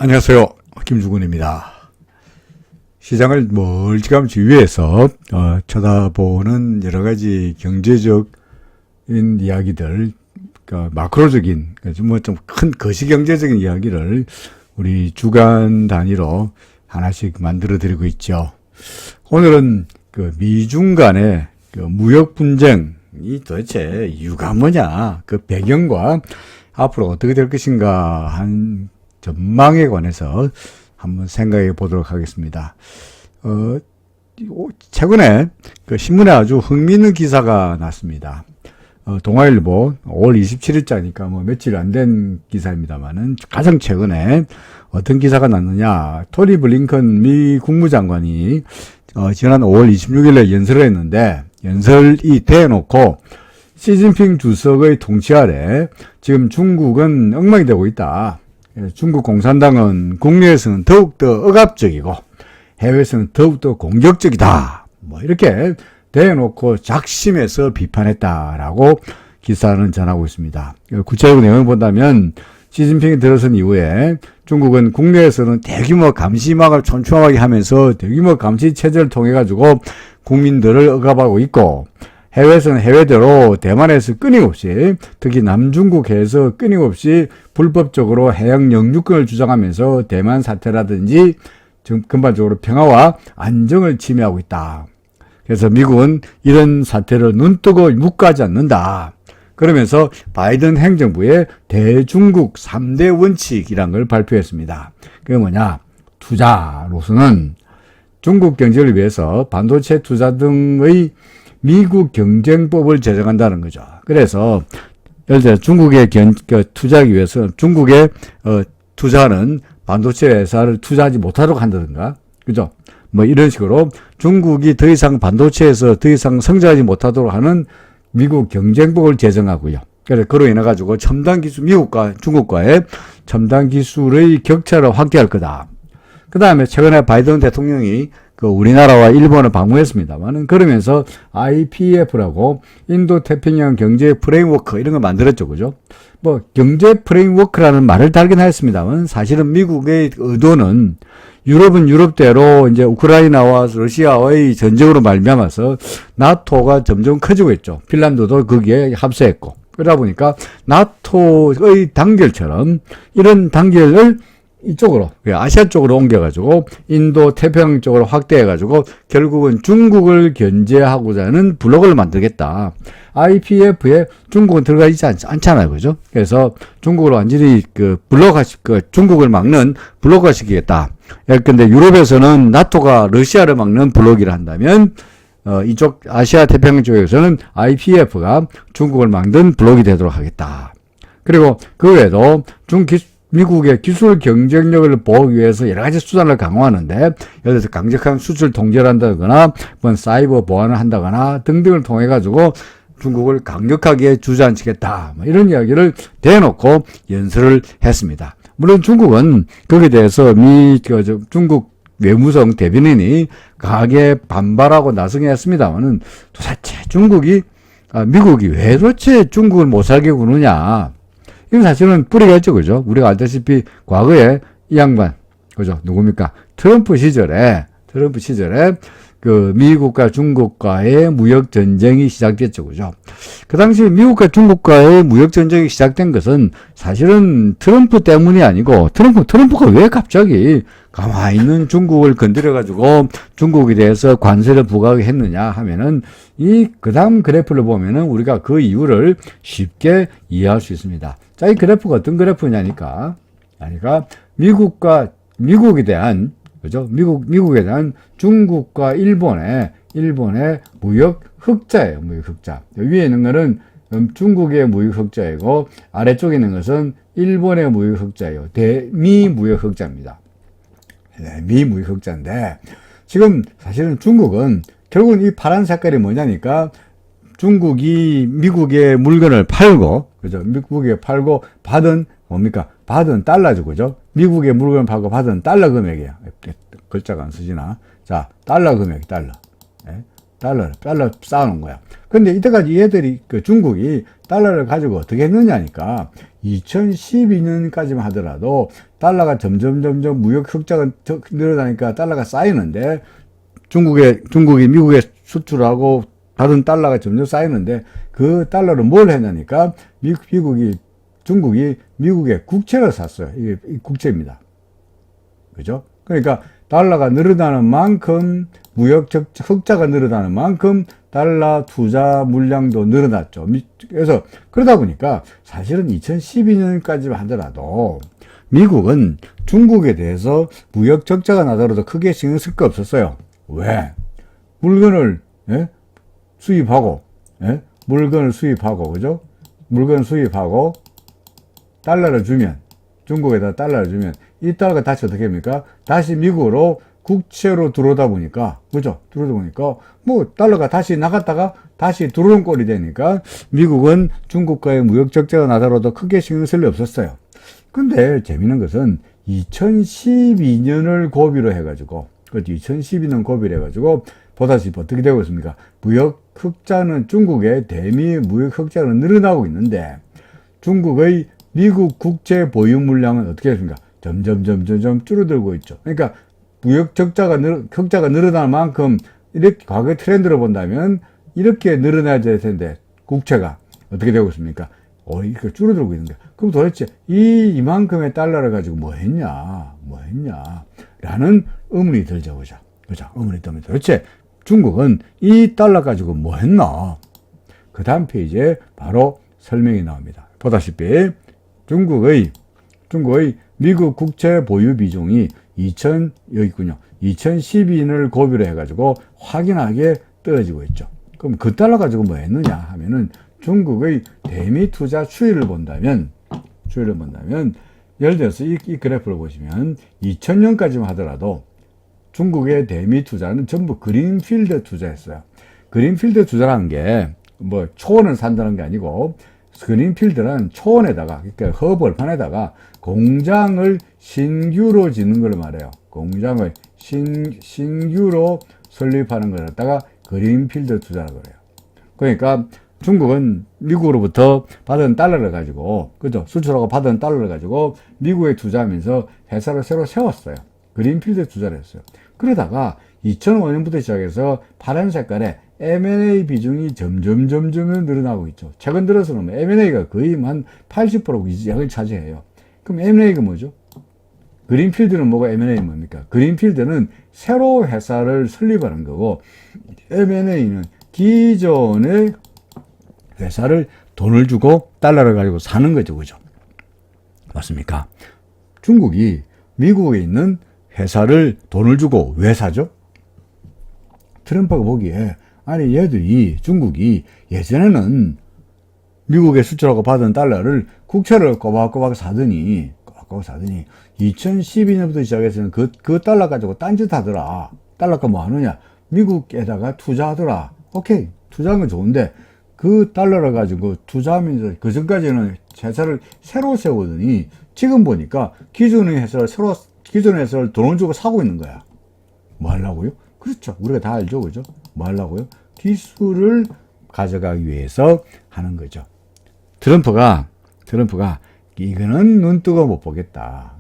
안녕하세요. 김주근입니다. 시장을 멀찌감치 위에서 쳐다보는 여러 가지 경제적인 이야기들, 마크로적인, 좀 큰 거시경제적인 이야기를 우리 주간 단위로 하나씩 만들어 드리고 있죠. 오늘은 미중 간의 무역 분쟁이 도대체 이유가 뭐냐, 그 배경과 앞으로 어떻게 될 것인가 한 전망에 관해서 한번 생각해 보도록 하겠습니다. 최근에 신문에 아주 흥미있는 기사가 났습니다. 동아일보 5월 27일자니까 며칠 안 된 기사입니다만은 가장 최근에 어떤 기사가 났느냐. 토니 블링컨 미 국무장관이 지난 5월 26일에 연설을 했는데, 연설이 대놓고 시진핑 주석의 통치 아래 지금 중국은 엉망이 되고 있다. 중국 공산당은 국내에서는 더욱더 억압적이고 해외에서는 더욱더 공격적이다. 이렇게 대놓고 작심해서 비판했다라고 기사는 전하고 있습니다. 구체적인 내용을 본다면 시진핑이 들어선 이후에 중국은 국내에서는 대규모 감시망을 촘촘하게 하면서 대규모 감시 체제를 통해 가지고 국민들을 억압하고 있고, 해외에서는 해외대로 대만에서 끊임없이, 특히 남중국해에서 끊임없이 불법적으로 해양 영유권을 주장하면서 대만 사태라든지 전반적으로 평화와 안정을 침해하고 있다. 그래서 미국은 이런 사태를 눈뜨고 묵과하지 않는다. 그러면서 바이든 행정부의 대중국 3대 원칙이라는 걸 발표했습니다. 그게 뭐냐? 투자로서는 중국 경제를 위해서 반도체 투자 등의 미국 경쟁법을 제정한다는 거죠. 그래서 예를 들어 중국에 투자하기 위해서 중국에 투자하는 반도체 회사를 투자하지 못하도록 한다든가, 그죠? 이런 식으로 중국이 더 이상 반도체에서 더 이상 성장하지 못하도록 하는 미국 경쟁법을 제정하고요. 그래서 그로 인해 가지고 첨단 기술, 미국과 중국과의 첨단 기술의 격차를 확대할 거다. 그 다음에 최근에 바이든 대통령이 우리나라와 일본을 방문했습니다만은, 그러면서 IPF라고 인도 태평양 경제 프레임워크 이런 걸 만들었죠. 그죠? 경제 프레임워크라는 말을 달긴 했습니다만, 사실은 미국의 의도는 유럽은 유럽대로 이제 우크라이나와 러시아의 전쟁으로 말미암아서 나토가 점점 커지고 있죠. 핀란드도 거기에 합세했고. 그러다 보니까 나토의 단결처럼 이런 단결을 이쪽으로, 아시아 쪽으로 옮겨가지고 인도 태평양 쪽으로 확대해가지고 결국은 중국을 견제하고자 하는 블록을 만들겠다. IPF에 중국은 들어가 있지 않잖아요. 그죠? 그래서 중국을 완전히 중국을 막는 블록화 시키겠다. 근데 유럽에서는 나토가 러시아를 막는 블록이라 한다면, 이쪽 아시아 태평양 쪽에서는 IPF가 중국을 막는 블록이 되도록 하겠다. 그리고 그 외에도 미국의 기술 경쟁력을 보호하기 위해서 여러 가지 수단을 강화하는데, 예를 들어서 강력한 수출 통제를 한다거나, 사이버 보안을 한다거나 등등을 통해 가지고 중국을 강력하게 주저앉히겠다. 이런 이야기를 대놓고 연설을 했습니다. 물론 중국은 거기에 대해서 중국 외무성 대변인이 강하게 반발하고 나서했습니다만은, 도대체 미국이 왜 도대체 중국을 못 살게 구느냐. 이건 사실은 뿌리가 있죠. 그죠? 우리가 알다시피 과거에 이 양반, 그죠? 누굽니까? 트럼프 시절에 미국과 중국과의 무역 전쟁이 시작됐죠. 그죠? 그 당시 미국과 중국과의 무역 전쟁이 시작된 것은 사실은 트럼프 때문이 아니고, 트럼프가 왜 갑자기 가만히 있는 중국을 건드려가지고 중국에 대해서 관세를 부과하게 했느냐 하면은, 그 다음 그래프를 보면은 우리가 그 이유를 쉽게 이해할 수 있습니다. 자, 이 그래프가 어떤 그래프냐니까, 미국에 대한, 그죠? 미국에 대한 중국과 일본의 무역 흑자예요. 무역 흑자. 위에 있는 거는 중국의 무역 흑자이고, 아래쪽에 있는 것은 일본의 무역 흑자예요. 대미 무역 흑자입니다. 미 무역 흑자인데, 지금 사실은 중국은 결국은 이 파란 색깔이 뭐냐니까, 중국이 미국의 물건을 팔고, 그죠? 미국에 팔고 받은 받은 달러죠. 그죠? 미국의 물건을 팔고 받은 달러 금액이에요. 글자가 안 쓰지나. 자, 달러 금액, 달러. 달러 쌓아놓은 거야. 근데 이때까지 얘들이, 중국이 달러를 가지고 어떻게 했느냐니까, 2012년까지만 하더라도 달러가 점점 무역 흑자가 늘어나니까 달러가 쌓이는데 중국이 미국에 수출하고 받은 달러가 점점 쌓이는데 그 달러로 뭘 했냐니까 중국이 미국의 국채를 샀어요. 이게 국채입니다. 그죠? 그러니까 달러가 늘어나는 만큼 무역 흑자가 늘어나는 만큼 달러 투자 물량도 늘어났죠. 그래서 그러다 보니까 사실은 2012년까지만 하더라도 미국은 중국에 대해서 무역 적자가 나더라도 크게 신경 쓸 거 없었어요. 왜? 물건을 수입하고 물건을 수입하고 그죠? 물건을 수입하고 달러를 주면 중국에다 달러를 주면 이 달러가 다시 어떻게 합니까? 다시 미국으로 국채로 들어오다 보니까 그죠? 들어오다 보니까 뭐 달러가 다시 나갔다가 다시 들어오는 꼴이 되니까 미국은 중국과의 무역 적자가 나더라도 크게 신경 쓸 리 없었어요. 근데 재미있는 것은 2012년을 고비로 해가지고 2012년 고비로 해가지고 보다시피 어떻게 되고 있습니까? 무역 흑자는 중국의 대미 무역 흑자는 늘어나고 있는데 중국의 미국 국채 보유 물량은 어떻게 됐습니까? 점점 줄어들고 있죠. 그러니까 무역 흑자가 늘어날 만큼 이렇게 과거의 트렌드로 본다면 이렇게 늘어나야 될 텐데 국채가 어떻게 되고 있습니까? 이렇게 줄어들고 있는 거야. 그럼 도대체 이만큼의 달러를 가지고 뭐 했냐 라는 의문이 들죠. 그죠? 의문이 들면 도대체 중국은 이 달러 가지고 뭐 했나? 그 다음 페이지에 바로 설명이 나옵니다. 보다시피 중국의 미국 국채 보유 비중이 2012년을 고비로 해가지고 확연하게 떨어지고 있죠. 그럼 그 달러 가지고 뭐 했느냐 하면은 중국의 대미 투자 추이를 본다면 예를 들어서 이 그래프를 보시면 2000년까지만 하더라도 중국의 대미 투자는 전부 그린필드 투자였어요. 그린필드 투자라는 게 뭐 초원을 산다는 게 아니고 그린필드는 초원에다가 그러니까 허벌판에다가 공장을 신규로 짓는 걸 말해요. 공장을 신규로 설립하는 걸 갖다가 그린필드 투자라고 그래요. 그러니까 중국은 미국으로부터 받은 달러를 가지고 그죠? 수출하고 받은 달러를 가지고 미국에 투자하면서 회사를 새로 세웠어요. 그린필드 투자를 했어요. 그러다가 2005년부터 시작해서 파란 색깔의 M&A 비중이 점점 늘어나고 있죠. 최근 들어서는 M&A가 거의 한 80% 이상을 차지해요. 그럼 M&A가 뭐죠? 그린필드는 뭐고 M&A 뭡니까? 그린필드는 새로 회사를 설립하는 거고 M&A는 기존의 회사를 돈을 주고 달러를 가지고 사는 거죠. 그죠? 맞습니까? 중국이 미국에 있는 회사를 돈을 주고 왜 사죠? 트럼프가 보기에 아니 중국이 예전에는 미국에 수출하고 받은 달러를 국채를 꼬박꼬박 사더니 2012년부터 시작해서는 그 달러 가지고 딴짓 하더라. 달러가 뭐 하느냐? 미국에다가 투자하더라. 오케이. 투자한 건 좋은데 그 달러를 가지고 투자하면서 그 전까지는 회사를 새로 세우더니 지금 보니까 기존의 회사를 돈을 주고 사고 있는 거야. 뭐 하려고요? 그렇죠. 우리가 다 알죠. 그죠? 뭐 하려고요? 기술을 가져가기 위해서 하는 거죠. 트럼프가 이거는 눈뜨고 못 보겠다.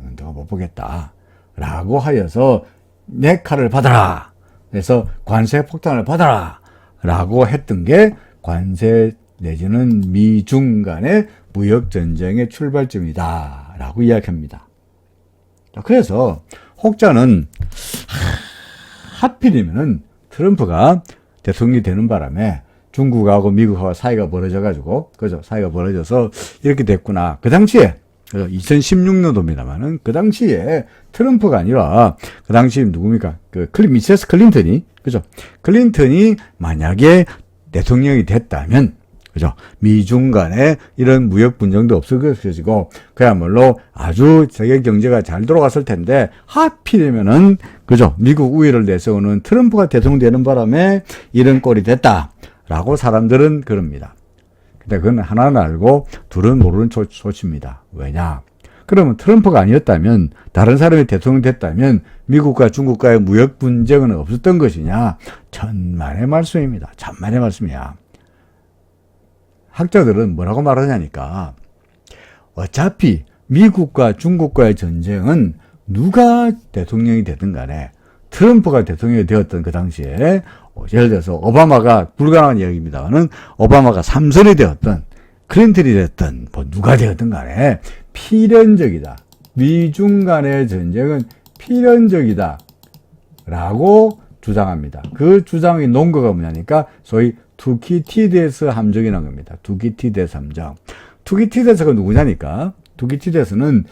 라고 하여서 내 칼을 받아라. 그래서 관세 폭탄을 받아라. 라고 했던 게 관세 내지는 미중 간의 무역 전쟁의 출발점이다. 라고 이야기합니다. 그래서 혹자는 하필이면은 트럼프가 대통령이 되는 바람에 중국하고 미국하고 사이가 벌어져가지고, 그죠? 사이가 벌어져서 이렇게 됐구나. 그 당시에, 2016년도입니다만은, 그 당시에 트럼프가 아니라, 그 당시 누굽니까? 미세스 클린턴이, 그죠? 클린턴이 만약에 대통령이 됐다면, 그죠? 미중 간에 이런 무역 분쟁도 없어지고, 그야말로 아주 세계 경제가 잘 돌아갔을 텐데, 하필이면은, 그죠? 미국 우위를 내세우는 트럼프가 대통령 되는 바람에 이런 꼴이 됐다. 라고 사람들은 그럽니다. 근데 그건 하나는 알고 둘은 모르는 소치입니다. 왜냐? 그러면 트럼프가 아니었다면, 다른 사람이 대통령 됐다면, 미국과 중국과의 무역 분쟁은 없었던 것이냐? 천만의 말씀입니다. 천만의 말씀이야. 학자들은 뭐라고 말하냐니까, 어차피 미국과 중국과의 전쟁은 누가 대통령이 되든 간에 트럼프가 대통령이 되었던 그 당시에 예를 들어서 오바마가 불가능한 이야기입니다만은 오바마가 3선이 되었던 클린턴이 됐든 뭐 누가 되었든 간에 필연적이다. 미중 간의 전쟁은 필연적이다. 라고 주장합니다. 그 주장의 논거가 뭐냐니까 소위 투키티데스 함정이라는 겁니다. 투키티데스 함정. 투키티데스가 누구냐니까 투키티데스는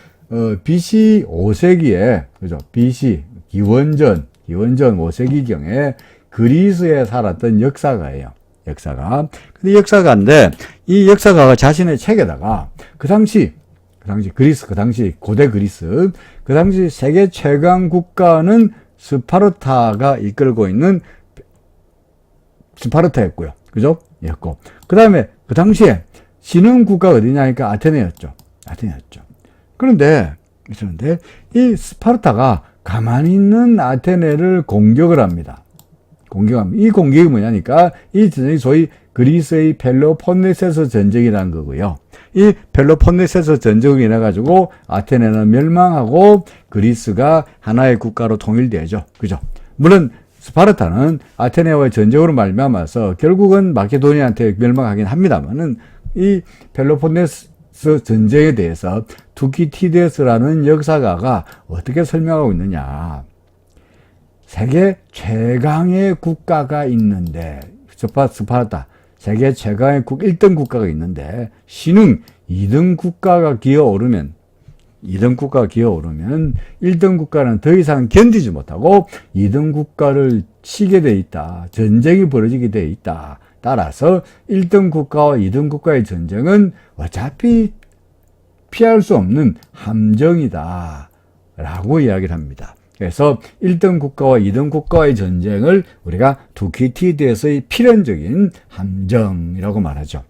BC 5세기에 그죠? BC 기원전 5세기경에 그리스에 살았던 역사가예요. 역사가. 근데 역사가인데 이 역사가가 자신의 책에다가 그 당시 그리스, 그 당시 고대 그리스, 그 당시 세계 최강 국가는 스파르타가 이끌고 있는 스파르타였고요. 그죠? 였고. 그 다음에 그 당시에 신흥 국가가 어디냐니까 아테네였죠. 그런데 이 스파르타가 가만히 있는 아테네를 공격을 합니다. 이 공격이 뭐냐니까 이 전쟁이 소위 그리스의 펠로폰네소스 전쟁이라는 거고요. 이 펠로폰네소스 전쟁으로 인해 가지고 아테네는 멸망하고 그리스가 하나의 국가로 통일되죠. 그죠? 물론 스파르타는 아테네와의 전쟁으로 말미암아서 결국은 마케도니아한테 멸망하긴 합니다만은 이 펠로폰네소 전쟁에 대해서 투키티데스라는 역사가가 어떻게 설명하고 있느냐. 세계 최강의 국가가 있는데 스파르타 세계 최강의 1등 국가가 있는데 신흥 2등 국가가 기어오르면 1등 국가는 더 이상 견디지 못하고 2등 국가를 치게 돼 있다. 전쟁이 벌어지게 돼 있다. 따라서 1등 국가와 2등 국가의 전쟁은 어차피 피할 수 없는 함정이다. 라고 이야기를 합니다. 그래서 1등 국가와 2등 국가의 전쟁을 우리가 투키티데스의 필연적인 함정이라고 말하죠.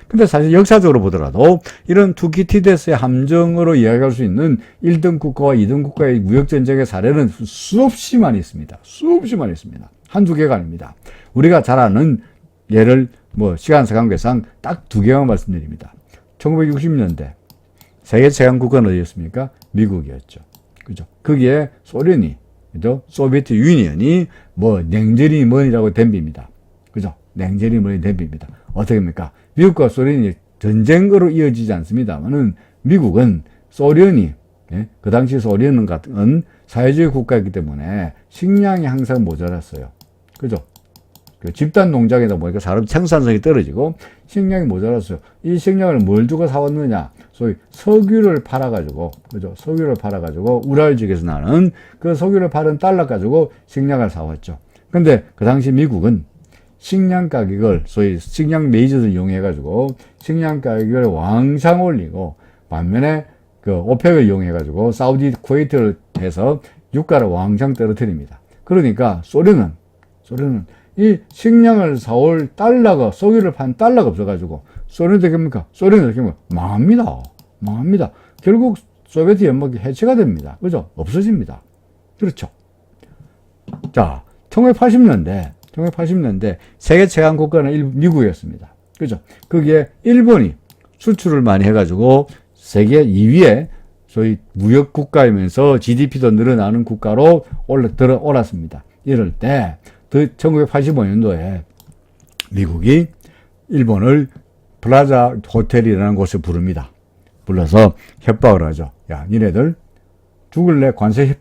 근데 사실 역사적으로 보더라도 이런 투키티데스의 함정으로 이야기할 수 있는 1등 국가와 2등 국가의 무역전쟁의 사례는 수없이 많이 있습니다. 한두 개가 아닙니다. 우리가 잘 아는 예를 시간 관계상 딱 두 개만 말씀드립니다. 1960년대 세계 최강 국가는 어디였습니까? 미국이었죠. 그죠? 거기에 소련이, 그죠? 소비에트 유니언이 냉전이 뭐니라고 덤빕니다. 그죠? 냉전이 뭐니 덤빕니다. 어떻게 합니까? 미국과 소련이 전쟁으로 이어지지 않습니다만은 미국은 소련이, 그 당시 소련은 같은 사회주의 국가이기 때문에 식량이 항상 모자랐어요. 그죠? 그 집단 농장이다 보니까 사람 생산성이 떨어지고 식량이 모자랐어요. 이 식량을 뭘 두고 사왔느냐? 소위 석유를 팔아가지고, 그죠? 석유를 팔아가지고 우랄 지역에서 나는 그 석유를 파는 달러 가지고 식량을 사왔죠. 근데 그 당시 미국은 식량 가격을 소위 식량 메이저를 이용해가지고 식량 가격을 왕창 올리고 반면에 그 오펙을 이용해가지고 사우디 쿠웨이트를 해서 유가를 왕창 떨어뜨립니다. 그러니까 소련은 이 식량을 사올 달러가, 석유를 판 달러가 없어가지고, 소련이 어떻게 합니까? 소련이 어떻게 합니까? 망합니다. 결국 소비에트 연맹이 해체가 됩니다. 그죠? 없어집니다. 그렇죠. 자, 1980년대 세계 최강 국가는 미국이었습니다. 그죠? 거기에 일본이 수출을 많이 해가지고 세계 2위에 소위 무역 국가이면서 GDP도 늘어나는 국가로 올랐습니다. 이럴 때, 1985년도에 미국이 일본을 플라자 호텔이라는 곳에 부릅니다. 불러서 협박을 하죠. 야, 니네들 죽을래? 관세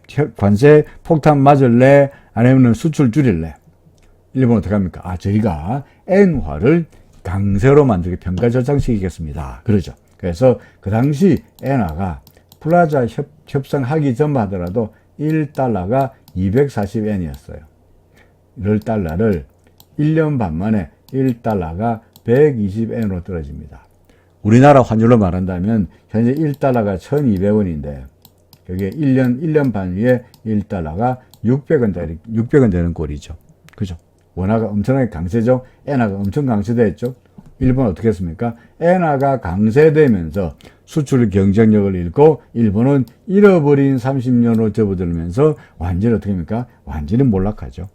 폭탄 맞을래? 아니면 수출 줄일래? 일본은 어떻게 합니까? 저희가 엔화를 강세로 만들게 평가 절상시키겠습니다. 그러죠. 그래서 그 당시 엔화가 플라자 협상하기 전만 하더라도 1달러가 240엔이었어요. 10달러를 1년 반 만에 1달러가 120엔으로 떨어집니다. 우리나라 환율로 말한다면 현재 1달러가 1200원인데 그게 1년 반 후에 1달러가 600원 되는 꼴이죠. 그죠? 원화가 엄청나게 강세죠. 엔화가 엄청 강세됐죠. 일본은 어떻게 했습니까? 엔화가 강세되면서 수출 경쟁력을 잃고 일본은 잃어버린 30년으로 접어들면서 완전히 어떻게 합니까? 완전히 몰락하죠.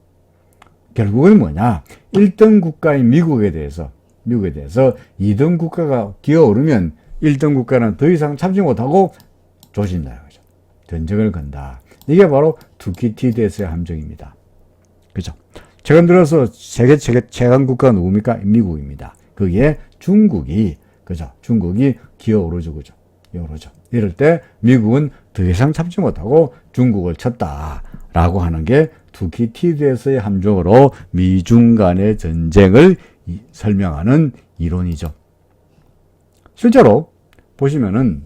결국은 뭐냐? 1등 국가인 미국에 대해서 2등 국가가 기어오르면 1등 국가는 더 이상 참지 못하고 조진다는 거죠. 전쟁을 건다. 이게 바로 투키티데스의 함정입니다. 그죠? 최근 들어서 세계 최강 국가가 누굽니까? 미국입니다. 거기에 중국이, 그죠? 중국이 기어오르죠, 그죠? 기어오르죠. 이럴 때 미국은 더 이상 참지 못하고 중국을 쳤다라고 하는 게 투키티데스의 함정으로 미중 간의 전쟁을 설명하는 이론이죠. 실제로 보시면은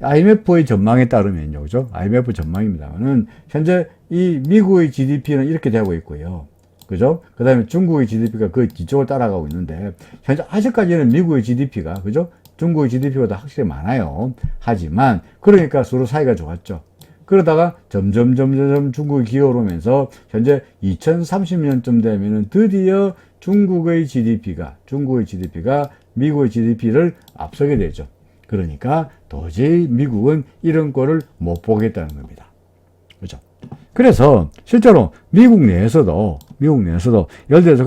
IMF의 전망에 따르면요, 그죠? IMF 전망입니다만은 현재 이 미국의 GDP는 이렇게 되고 있고요, 그죠? 그 다음에 중국의 GDP가 그 뒤쪽을 따라가고 있는데 현재 아직까지는 미국의 GDP가, 그죠? 중국의 GDP보다 확실히 많아요. 하지만 그러니까 서로 사이가 좋았죠. 그러다가 점점 중국이 기어오르면서 현재 2030년쯤 되면은 드디어 중국의 GDP가 미국의 GDP를 앞서게 되죠. 그러니까 도저히 미국은 이런 꼴을 못 보겠다는 겁니다. 그죠? 그래서 실제로 미국 내에서도 예를 들어서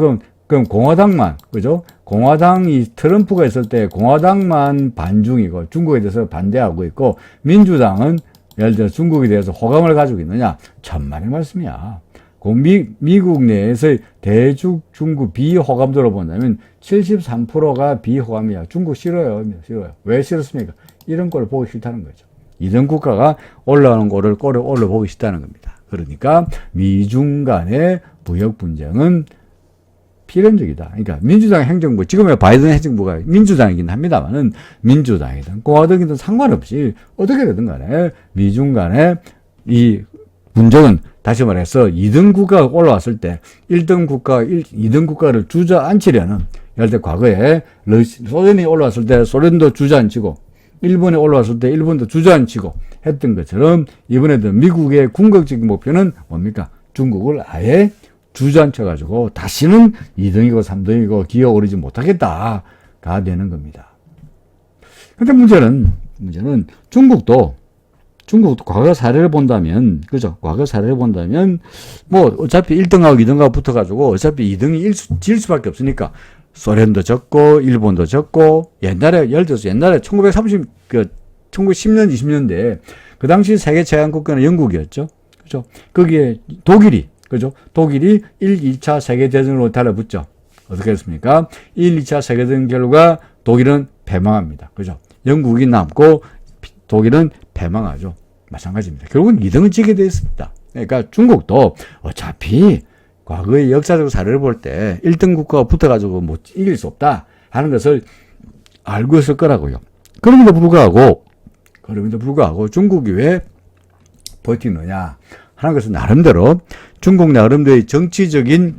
그럼 공화당만, 그죠? 공화당이 트럼프가 있을 때 공화당만 반중이고 중국에 대해서 반대하고 있고 민주당은 예를 들어 중국에 대해서 호감을 가지고 있느냐? 천만의 말씀이야. 미국 내에서의 중국 비호감도로 본다면 73%가 비호감이야. 중국 싫어요. 왜 싫었습니까? 이런 꼴을 보기 싫다는 거죠. 이런 국가가 올라오는 꼴을 보기 싫다는 겁니다. 그러니까 미중 간의 무역 분쟁은 필연적이다. 그러니까 민주당 행정부, 지금의 바이든 행정부가 민주당이긴 합니다만은 민주당이든 공화당이든 상관없이 어떻게 되든 간에 미중 간의 이 문제는 다시 말해서 2등 국가가 올라왔을 때 2등 국가를 주저앉히려는, 예를 들어 과거에 소련이 올라왔을 때 소련도 주저앉히고 일본이 올라왔을 때 일본도 주저앉히고 했던 것처럼 이번에도 미국의 궁극적인 목표는 뭡니까? 중국을 아예 주저앉혀가지고 다시는 2등이고 3등이고 기어오르지 못하겠다가 되는 겁니다. 근데 문제는 중국도 과거 사례를 본다면, 그죠? 과거 사례를 본다면, 뭐, 어차피 1등하고 2등하고 붙어가지고, 어차피 2등이 질 수밖에 없으니까, 소련도 졌고, 일본도 졌고, 예를 들어서 1910년, 20년대에, 그 당시 세계 최강 국가는 영국이었죠. 그죠? 거기에 독일이 1, 2차 세계대전으로 달라붙죠. 어떻게 했습니까? 1, 2차 세계대전 결과 독일은 패망합니다. 그죠? 영국이 남고, 독일은 패망하죠. 마찬가지입니다. 결국은 2등은 지게 되어 있습니다. 그러니까 중국도 어차피 과거의 역사적 사례를 볼 때 1등 국가가 붙어가지고 뭐 이길 수 없다 하는 것을 알고 있을 거라고요. 그럼에도 불구하고 중국이 왜 버티느냐 하는 것은 중국 나름대로의 정치적인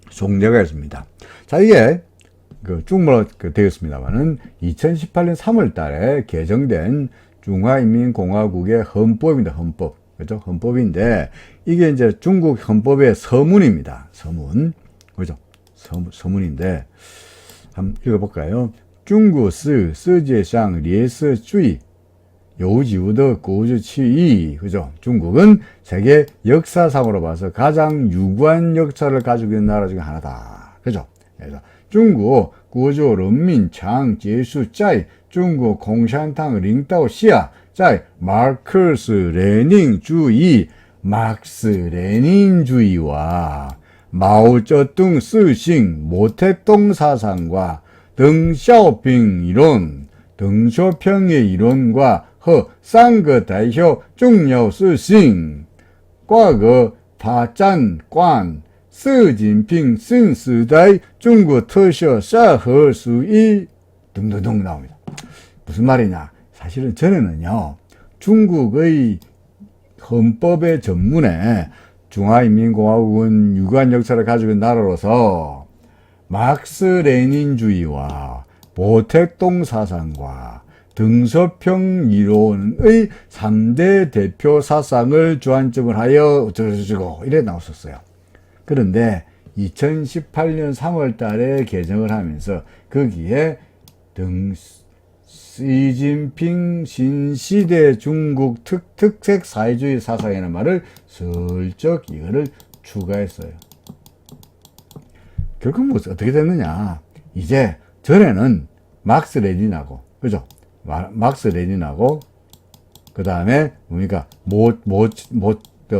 속내가 있습니다. 자, 이게 중국말로 되었습니다만은 2018년 3월 달에 개정된 중화인민공화국의 헌법입니다. 헌법. 그죠? 헌법인데, 이게 이제 중국 헌법의 서문입니다. 서문. 그죠? 서문인데, 한번 읽어볼까요? 중국世界上列스 주의有지우的国之气이. 그죠? 중국은 세계 역사상으로 봐서 가장 유구한 역사를 가지고 있는 나라 중에 하나다. 그죠? 그래서 중국 구조人民强结束在中国共产党领导下，在马克思列宁主义、马克思列宁主义와 마오쩌둥 스싱, 모택동 사상과 덩샤오핑 이론, 덩쇼평의 이론과和三个代表重要事情，과거发展观。习近平新时代中国特色社会主义 등등등 나옵니다. 무슨 말이냐? 사실은 전에는요, 중국의 헌법의 전문에 중화인민공화국은 유구한 역사를 가지고 있는 나라로서 마크스 레닌주의와 모택동 사상과 등소평 이론의 3대 대표 사상을 주안점을 하여 어쩌고저쩌고 이래 나왔었어요. 그런데 2018년 3월 달에 개정을 하면서 거기에 시진핑 신시대 중국 특색 사회주의 사상이라는 말을 슬쩍 이거를 추가했어요. 결국 뭐 어떻게 됐느냐. 이제 전에는 막스 레닌하고 그죠? 막스 레닌하고, 그 다음에 뭡니까?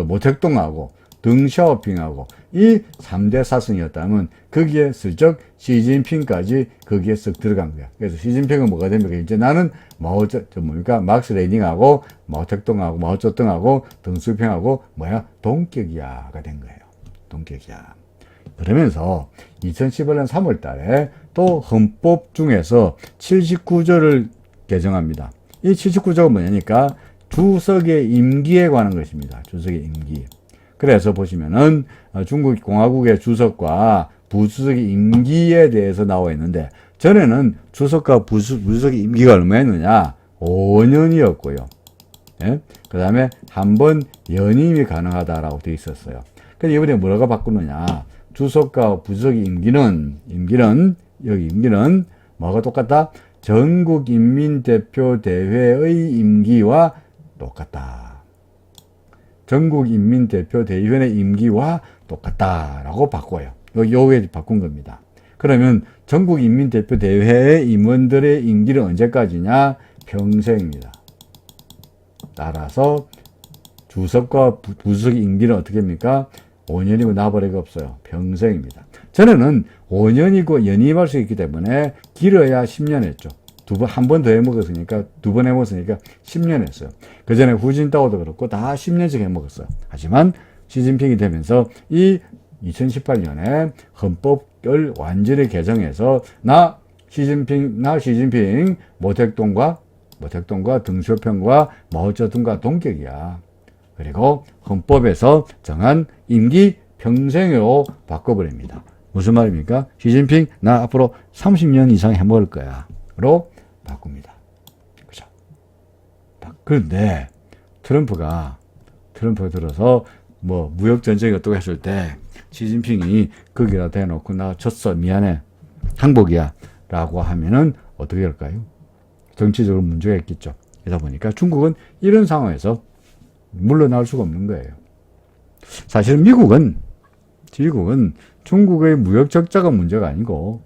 모택동하고, 덩샤오핑하고, 이 3대 사성이었다면, 거기에 슬쩍 시진핑까지 거기에 쓱 들어간 거야. 그래서 시진핑은 뭐가 됩니까? 이제 나는 막스 레닌하고, 모택동하고, 마오쩌둥하고, 덩슈평하고, 동격이야가 된 거예요. 동격이야. 그러면서 2018년 3월 달에 또 헌법 중에서 79조를 개정합니다. 이 79조가 뭐냐니까 주석의 임기에 관한 것입니다. 주석의 임기. 그래서 보시면은 중국 공화국의 주석과 부주석의 임기에 대해서 나와 있는데 전에는 주석과 부주석의 임기가 얼마였느냐? 5년이었고요. 예? 그 다음에 한 번 연임이 가능하다라고 되어 있었어요. 근데 이번에 뭐라고 바꾸느냐? 주석과 부주석의 임기는 뭐가 똑같다? 전국인민대표대회의 임기와 똑같다. 전국인민대표대의원의 임기와 똑같다라고 바꿔요. 요게 바꾼 겁니다. 그러면 전국인민대표대회의 임원들의 임기는 언제까지냐? 평생입니다. 따라서 주석과 부주석의 임기는 어떻게 합니까? 5년이고 나버리가 없어요. 평생입니다. 전에는 5년이고 연임할 수 있기 때문에 길어야 10년 했죠. 한 번 더 해먹었으니까, 2번 해먹었으니까 10년 했어요. 그 전에 후진타오도 그렇고 다 10년씩 해먹었어요. 하지만 시진핑이 되면서 이 2018년에 헌법을 완전히 개정해서 시진핑, 모택동과 덩쇼평과 마오쩌둥과 동격이야. 그리고 헌법에서 정한 임기 평생으로 바꿔버립니다. 무슨 말입니까? 시진핑, 나 앞으로 30년 이상 해먹을 거야. 로 바꿉니다. 그죠? 그런데 트럼프가 들어서 무역전쟁이 어떻게 했을 때 시진핑이 거기다 대놓고 나 졌어. 미안해. 항복이야. 라고 하면은 어떻게 할까요? 정치적으로 문제가 있겠죠. 그러다 보니까 중국은 이런 상황에서 물러나올 수가 없는 거예요. 사실은 미국은 중국의 무역 적자가 문제가 아니고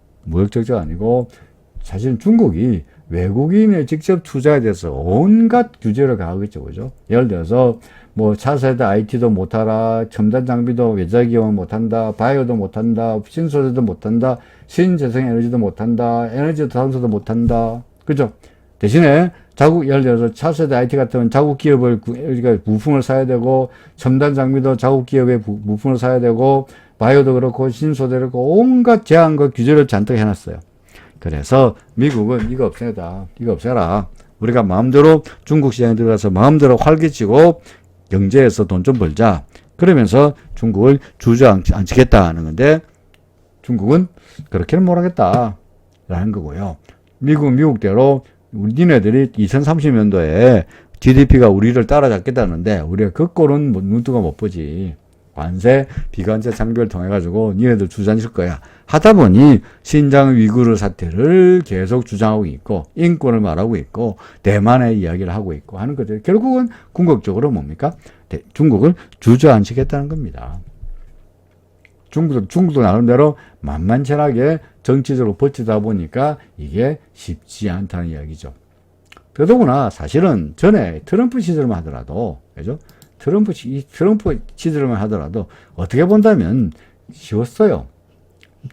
사실은 중국이 외국인의 직접 투자에 대해서 온갖 규제를 가하고 있죠. 그죠? 예를 들어서 차세대 IT도 못하라, 첨단 장비도 외자기업은 못한다, 바이오도 못한다, 신소재도 못한다, 신재생 에너지도 못한다, 에너지 탄소도 못한다. 그죠? 대신에 예를 들어서 차세대 IT 같으면 자국 기업을 부품을 사야 되고, 첨단 장비도 자국 기업의 부품을 사야 되고, 바이오도 그렇고, 신소재도 그렇고, 온갖 제한과 규제를 잔뜩 해놨어요. 그래서 미국은 이거 없애라. 우리가 마음대로 중국 시장에 들어가서 마음대로 활기치고 경제에서 돈 좀 벌자. 그러면서 중국을 주저앉히겠다는 건데 중국은 그렇게는 못하겠다. 라는 거고요. 미국대로 니네들이 2030년도에 GDP가 우리를 따라잡겠다는데 우리가 그 꼴은 눈뜨고 못 보지. 관세, 비관세 장벽을 통해가지고 니네들 주저앉힐 거야. 하다 보니 신장 위구르 사태를 계속 주장하고 있고 인권을 말하고 있고 대만의 이야기를 하고 있고 하는 것들 결국은 궁극적으로 뭡니까? 중국을 주저앉히겠다는 겁니다. 중국도 나름대로 만만찮게 정치적으로 버티다 보니까 이게 쉽지 않다는 이야기죠. 더더구나 사실은 전에 트럼프 시절만 하더라도 그죠? 트럼프 시절만 하더라도 어떻게 본다면 쉬웠어요.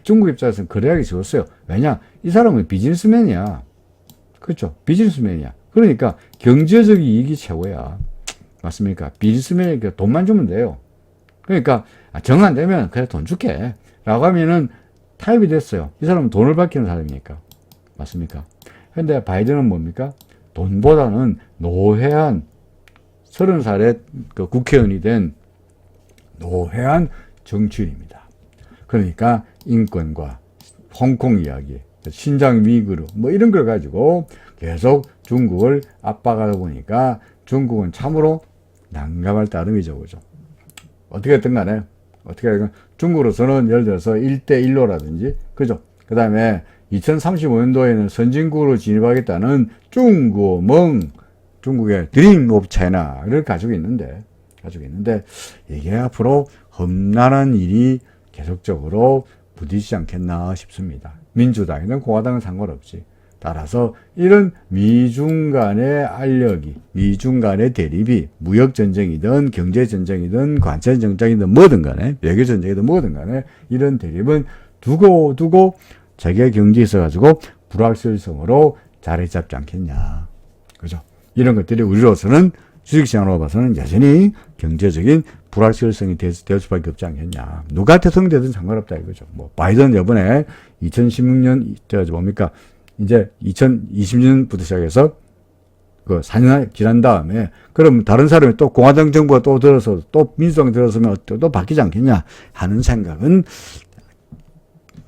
중국 입장에서는 거래하기 쉬웠어요. 왜냐? 이 사람은 비즈니스맨이야. 그렇죠? 비즈니스맨이야. 그러니까 경제적 이익이 최고야. 맞습니까? 비즈니스맨에게 돈만 주면 돼요. 그러니까 정 안 되면 그래 돈 줄게. 라고 하면은 타협이 됐어요. 이 사람은 돈을 받기는 사람이니까. 맞습니까? 근데 바이든은 뭡니까? 돈보다는 노회한 30살에 그 국회의원이 된 노회한 정치인입니다. 그러니까 인권과 홍콩 이야기, 신장 위구르 이런 걸 가지고 계속 중국을 압박하다 보니까 중국은 참으로 난감할 따름이죠. 그죠? 어떻게 됐든 간에 중국으로서는 예를 들어서 1대1로라든지 그죠? 그 다음에 2035년도에는 선진국으로 진입하겠다는 중국의 드림 오브 차이나를 가지고 있는데 이게 앞으로 험난한 일이 계속적으로 부딪히지 않겠나 싶습니다. 민주당이든 공화당은 상관없지. 따라서 이런 미중 간의 알력이, 미중 간의 대립이 무역 전쟁이든 경제 전쟁이든 관세 전쟁이든 뭐든 간에, 외교 전쟁이든 뭐든 간에 이런 대립은 두고 세계 경제에 있어가지고 불확실성으로 자리 잡지 않겠냐. 그죠? 이런 것들이 우리로서는 주식시장으로 봐서는 여전히 경제적인 불확실성이 될 수밖에 없지 않겠냐. 누가 대통령되든 상관없다 이거죠. 뭐 바이든 이번에 2016년 뭡니까? 이제 2020년부터 시작해서 그 4년 지난 다음에 그럼 다른 사람이 또 공화당 정부가 또 들어서 또 민주당이 들어서면 또 바뀌지 않겠냐 하는 생각은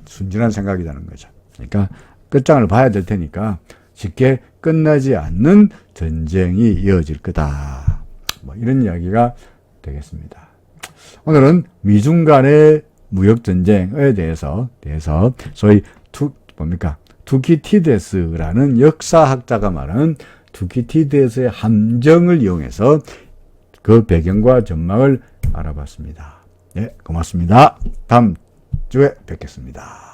순진한 생각이라는 거죠. 그러니까 끝장을 봐야 될 테니까 쉽게 끝나지 않는 전쟁이 이어질 거다. 뭐 이런 이야기가 되겠습니다. 오늘은 미중 간의 무역 전쟁에 대해서 소위 투키티데스라는 역사학자가 말하는 투키티데스의 함정을 이용해서 그 배경과 전망을 알아봤습니다. 네, 고맙습니다. 다음 주에 뵙겠습니다.